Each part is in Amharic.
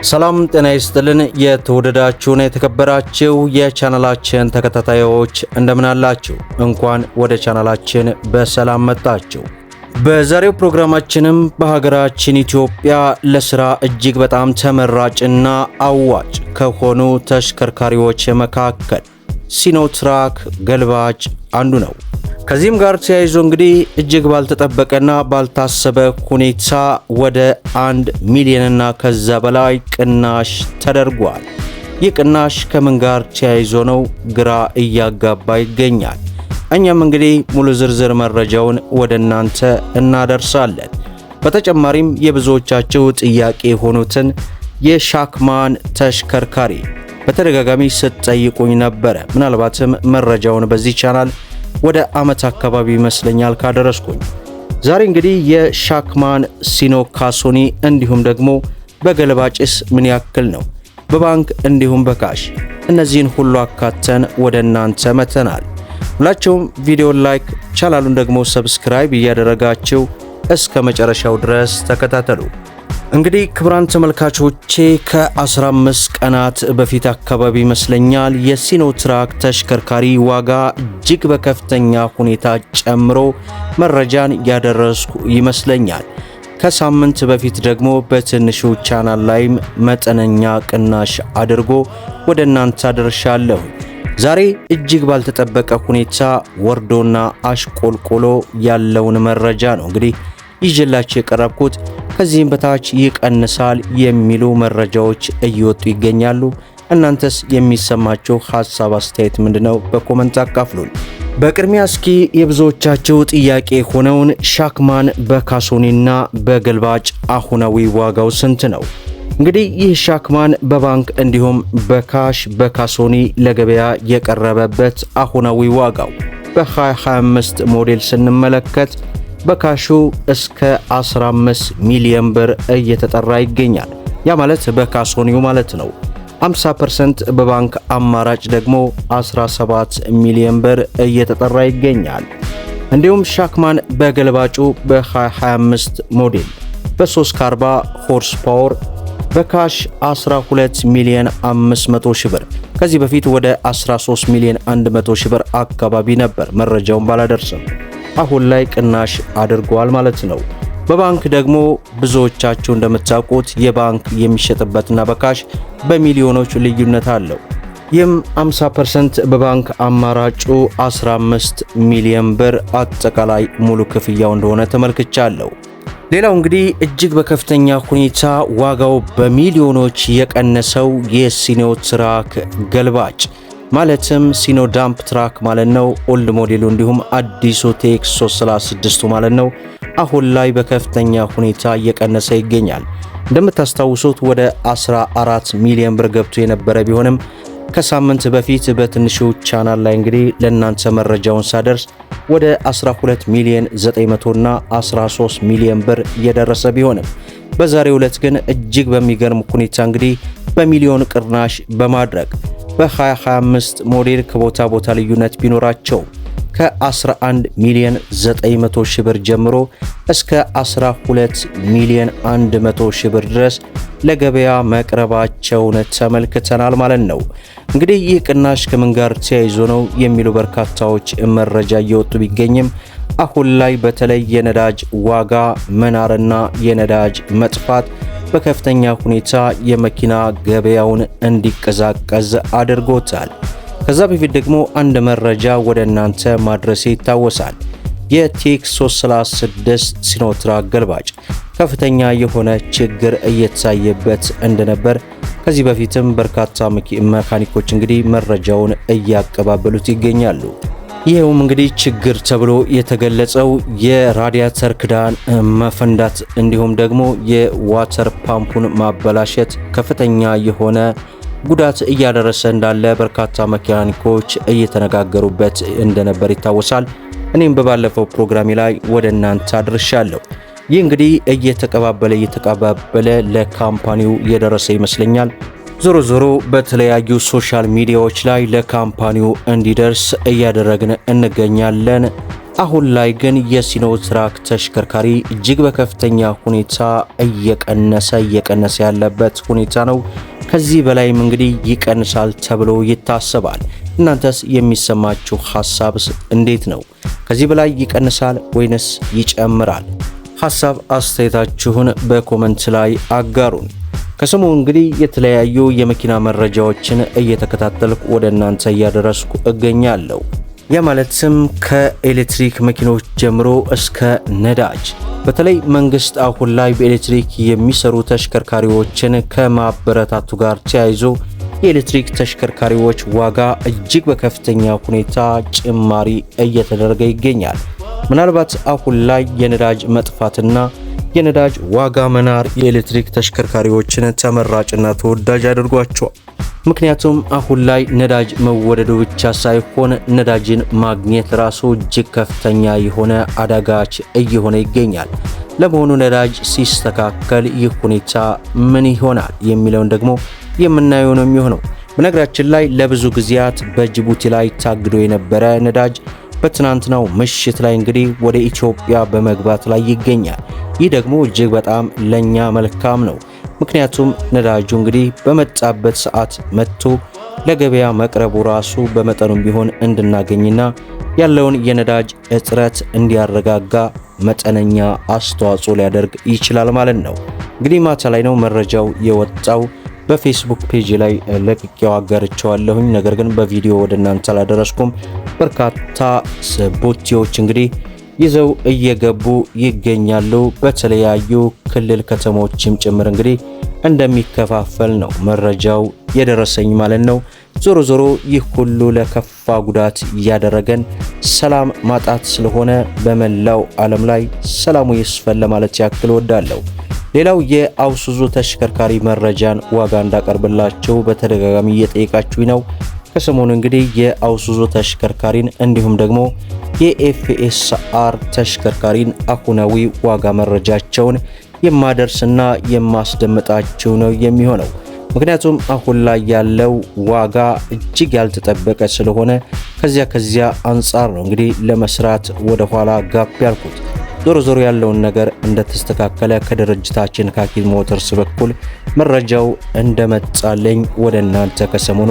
ሰላም ጤና ይስጥልን። የተወደዳችሁና የተከበራችሁ የቻናላችን ተከታታዮች እንደምን አላችሁ? እንኳን ወደ ቻናላችን በሰላም መጣችሁ። በዛሬው ፕሮግራማችንም በሀገራችን ኢትዮጵያ ለስራ እጅግ በጣም ተመራጭና አዋጭ ከሆኑ ተሽከርካሪዎች መካከል ሲኖትራክ ገልባጭ አንዱ ነው። ከዚህም ጋር ተያይዞ እንግዲህ እጅግ ባልተጠበቀና ባልታሰበ ሁኔታ ወደ 1 ሚሊዮንና ከዛ በላይ ቅናሽ ተደርጓል። ይህ ቅናሽ ከምን ጋር ተያይዞ ነው? ግራ እያጋባ ይገኛል። እኛም እንግዲህ ሙሉ ዝርዝር መረጃውን ወደ እናንተ እናደርሳለን። በተጨማሪም የብዙዎቻችሁ ጥያቄ የሆኑትን የሻክማን ተሽከርካሪ በተደጋጋሚ ስትጠይቁኝ ነበረ። ምናልባትም መረጃውን በዚህ ቻናል ወደ አመት አካባቢ ይመስለኛል ካደረስኩኝ። ዛሬ እንግዲህ የሻክማን ሲኖ ካሶኒ እንዲሁም ደግሞ በገልባጭስ ምን ያክል ነው፣ በባንክ እንዲሁም በካሽ እነዚህን ሁሉ አካተን ወደ እናንተ መተናል። ሁላችሁም ቪዲዮን ላይክ፣ ቻናሉን ደግሞ ሰብስክራይብ እያደረጋችሁ እስከ መጨረሻው ድረስ ተከታተሉ። እንግዲህ ክቡራን ተመልካቾቼ ከ15 ቀናት በፊት አካባቢ ይመስለኛል የሲኖትራክ ተሽከርካሪ ዋጋ እጅግ በከፍተኛ ሁኔታ ጨምሮ መረጃን ያደረስኩ ይመስለኛል። ከሳምንት በፊት ደግሞ በትንሹ ቻናል ላይም መጠነኛ ቅናሽ አድርጎ ወደ እናንተ አደርሻለሁ። ዛሬ እጅግ ባልተጠበቀ ሁኔታ ወርዶና አሽቆልቆሎ ያለውን መረጃ ነው እንግዲህ ይዤላችሁ የቀረብኩት። ከዚህም በታች ይቀንሳል የሚሉ መረጃዎች እየወጡ ይገኛሉ። እናንተስ የሚሰማችሁ ሐሳብ አስተያየት ምንድነው? በኮሜንት አካፍሉን። በቅድሚያ እስኪ የብዙዎቻችሁ ጥያቄ ሆነውን ሻክማን በካሶኒና በገልባጭ አሁናዊ ዋጋው ስንት ነው? እንግዲህ ይህ ሻክማን በባንክ እንዲሁም በካሽ በካሶኒ ለገበያ የቀረበበት አሁናዊ ዋጋው በ2025 ሞዴል ስንመለከት በካሹ እስከ 15 ሚሊዮን ብር እየተጠራ ይገኛል። ያ ማለት በካሶኒው ማለት ነው። 50% በባንክ አማራጭ ደግሞ 17 ሚሊዮን ብር እየተጠራ ይገኛል። እንዲሁም ሻክማን በገልባጩ በ2025 ሞዴል በ340 ሆርስ ፓወር በካሽ 12 ሚሊዮን 500 ሺህ ብር፣ ከዚህ በፊት ወደ 13 ሚሊዮን 100 ሺህ ብር አካባቢ ነበር መረጃውን ባላደርስም አሁን ላይ ቅናሽ አድርጓል ማለት ነው። በባንክ ደግሞ ብዙዎቻችሁ እንደምታውቁት የባንክ የሚሸጥበትና በካሽ በሚሊዮኖች ልዩነት አለው። ይህም 50% በባንክ አማራጩ 15 ሚሊዮን ብር አጠቃላይ ሙሉ ክፍያው እንደሆነ ተመልክቻለሁ። ሌላው እንግዲህ እጅግ በከፍተኛ ሁኔታ ዋጋው በሚሊዮኖች የቀነሰው የሲኖትራክ ገልባጭ ማለትም ሲኖ ዳምፕ ትራክ ማለት ነው። ኦልድ ሞዴሉ እንዲሁም አዲሱ ቴክስ 336 ማለት ነው። አሁን ላይ በከፍተኛ ሁኔታ እየቀነሰ ይገኛል። እንደምታስታውሱት ወደ 14 ሚሊዮን ብር ገብቶ የነበረ ቢሆንም ከሳምንት በፊት በትንሹ ቻናል ላይ እንግዲህ ለእናንተ መረጃውን ሳደርስ ወደ 12 ሚሊዮን 900 እና 13 ሚሊዮን ብር እየደረሰ ቢሆንም በዛሬው ዕለት ግን እጅግ በሚገርም ሁኔታ እንግዲህ በሚሊዮን ቅናሽ በማድረግ በ2025 ሞዴል ከቦታ ቦታ ልዩነት ቢኖራቸው ከ11 ሚሊዮን 900 ሺህ ብር ጀምሮ እስከ 12 ሚሊዮን 100 ሺህ ብር ድረስ ለገበያ መቅረባቸውን ተመልክተናል ማለት ነው። እንግዲህ ይህ ቅናሽ ከምን ጋር ተያይዞ ነው የሚሉ በርካታዎች መረጃ እየወጡ ቢገኝም አሁን ላይ በተለይ የነዳጅ ዋጋ መናርና የነዳጅ መጥፋት በከፍተኛ ሁኔታ የመኪና ገበያውን እንዲቀዛቀዝ አድርጎታል። ከዛ በፊት ደግሞ አንድ መረጃ ወደ እናንተ ማድረሴ ይታወሳል። የቴክስ 336 ሲኖትራክ ገልባጭ ከፍተኛ የሆነ ችግር እየተሳየበት እንደነበር ከዚህ በፊትም በርካታ መካኒኮች እንግዲህ መረጃውን እያቀባበሉት ይገኛሉ። ይሄውም እንግዲህ ችግር ተብሎ የተገለጸው የራዲያተር ክዳን መፈንዳት እንዲሁም ደግሞ የዋተር ፓምፑን ማበላሸት ከፍተኛ የሆነ ጉዳት እያደረሰ እንዳለ በርካታ መካኒኮች እየተነጋገሩበት እንደነበር ይታወሳል። እኔም በባለፈው ፕሮግራሜ ላይ ወደ እናንተ አድርሻለሁ። ይህ እንግዲህ እየተቀባበለ ለካምፓኒው የደረሰ ይመስለኛል። ዞሮ ዞሮ በተለያዩ ሶሻል ሚዲያዎች ላይ ለካምፓኒው እንዲደርስ እያደረግን እንገኛለን። አሁን ላይ ግን የሲኖትራክ ተሽከርካሪ እጅግ በከፍተኛ ሁኔታ እየቀነሰ ያለበት ሁኔታ ነው። ከዚህ በላይም እንግዲህ ይቀንሳል ተብሎ ይታሰባል። እናንተስ የሚሰማችሁ ሐሳብስ እንዴት ነው? ከዚህ በላይ ይቀንሳል ወይንስ ይጨምራል? ሐሳብ አስተያየታችሁን በኮሜንት ላይ አጋሩን። ከሰሞኑ እንግዲህ የተለያዩ የመኪና መረጃዎችን እየተከታተልኩ ወደ እናንተ እያደረስኩ እገኛለሁ። ያ ማለትም ከኤሌክትሪክ መኪኖች ጀምሮ እስከ ነዳጅ። በተለይ መንግስት አሁን ላይ በኤሌክትሪክ የሚሰሩ ተሽከርካሪዎችን ከማበረታቱ ጋር ተያይዞ የኤሌክትሪክ ተሽከርካሪዎች ዋጋ እጅግ በከፍተኛ ሁኔታ ጭማሪ እየተደረገ ይገኛል። ምናልባት አሁን ላይ የነዳጅ መጥፋትና የነዳጅ ዋጋ መናር የኤሌክትሪክ ተሽከርካሪዎችን ተመራጭና ተወዳጅ አድርጓቸዋል። ምክንያቱም አሁን ላይ ነዳጅ መወደዱ ብቻ ሳይሆን ነዳጅን ማግኘት ራሱ እጅግ ከፍተኛ የሆነ አዳጋች እየሆነ ይገኛል። ለመሆኑ ነዳጅ ሲስተካከል ይህ ሁኔታ ምን ይሆናል የሚለውን ደግሞ የምናየው ነው የሚሆነው። በነገራችን ላይ ለብዙ ጊዜያት በጅቡቲ ላይ ታግዶ የነበረ ነዳጅ በትናንትናው ምሽት ላይ እንግዲህ ወደ ኢትዮጵያ በመግባት ላይ ይገኛል። ይህ ደግሞ እጅግ በጣም ለኛ መልካም ነው። ምክንያቱም ነዳጁ እንግዲህ በመጣበት ሰዓት መጥቶ ለገበያ መቅረቡ ራሱ በመጠኑም ቢሆን እንድናገኝና ያለውን የነዳጅ እጥረት እንዲያረጋጋ መጠነኛ አስተዋጽኦ ሊያደርግ ይችላል ማለት ነው። እንግዲህ ማታ ላይ ነው መረጃው የወጣው። በፌስቡክ ፔጅ ላይ ለቅቄው አጋርቼዋለሁኝ። ነገር ግን በቪዲዮ ወደ እናንተ አላደረስኩም። በርካታ ቦቴዎች እንግዲህ ይዘው እየገቡ ይገኛሉ። በተለያዩ ክልል ከተሞችም ጭምር እንግዲህ እንደሚከፋፈል ነው መረጃው የደረሰኝ ማለት ነው። ዞሮ ዞሮ ይህ ሁሉ ለከፋ ጉዳት እያደረገን ሰላም ማጣት ስለሆነ በመላው ዓለም ላይ ሰላሙ ይስፈን ለማለት ያክል ወዳለሁ። ሌላው የአውሱዙ ተሽከርካሪ መረጃን ዋጋ እንዳቀርብላችሁ በተደጋጋሚ እየጠየቃችሁ ነው። ከሰሞኑ እንግዲህ የአውሱዙ ተሽከርካሪን እንዲሁም ደግሞ የኤፍኤስአር ተሽከርካሪን አሁናዊ ዋጋ መረጃቸውን የማደርስና የማስደምጣችሁ ነው የሚሆነው። ምክንያቱም አሁን ላይ ያለው ዋጋ እጅግ ያልተጠበቀ ስለሆነ ከዚያ አንጻር ነው እንግዲህ ለመስራት ወደ ኋላ ጋፕ ያልኩት። ዞሮ ዞሮ ያለውን ነገር እንደተስተካከለ ከድርጅታችን ካኪ ሞተርስ በኩል መረጃው እንደመጣለኝ ወደ እናንተ ከሰሞኑ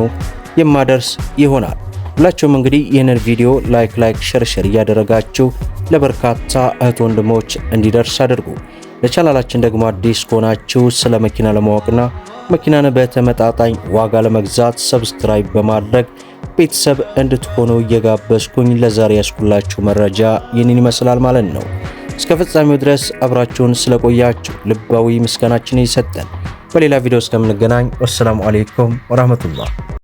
የማደርስ ይሆናል። ሁላችሁም እንግዲህ ይህንን ቪዲዮ ላይክ ሸር እያደረጋችሁ ለበርካታ እህት ወንድሞች እንዲደርስ አድርጉ። ለቻናላችን ደግሞ አዲስ ከሆናችሁ ስለ መኪና ለማወቅና መኪናን በተመጣጣኝ ዋጋ ለመግዛት ሰብስክራይብ በማድረግ ቤተሰብ እንድትሆኑ እየጋበዝኩኝ ለዛሬ ያስኩላችሁ መረጃ ይህንን ይመስላል ማለት ነው። እስከ ፍጻሜው ድረስ አብራችሁን ስለቆያችሁ ልባዊ ምስጋናችን ይሰጠን። በሌላ ቪዲዮ እስከምንገናኝ ወሰላሙ አለይኩም ወራህመቱላህ።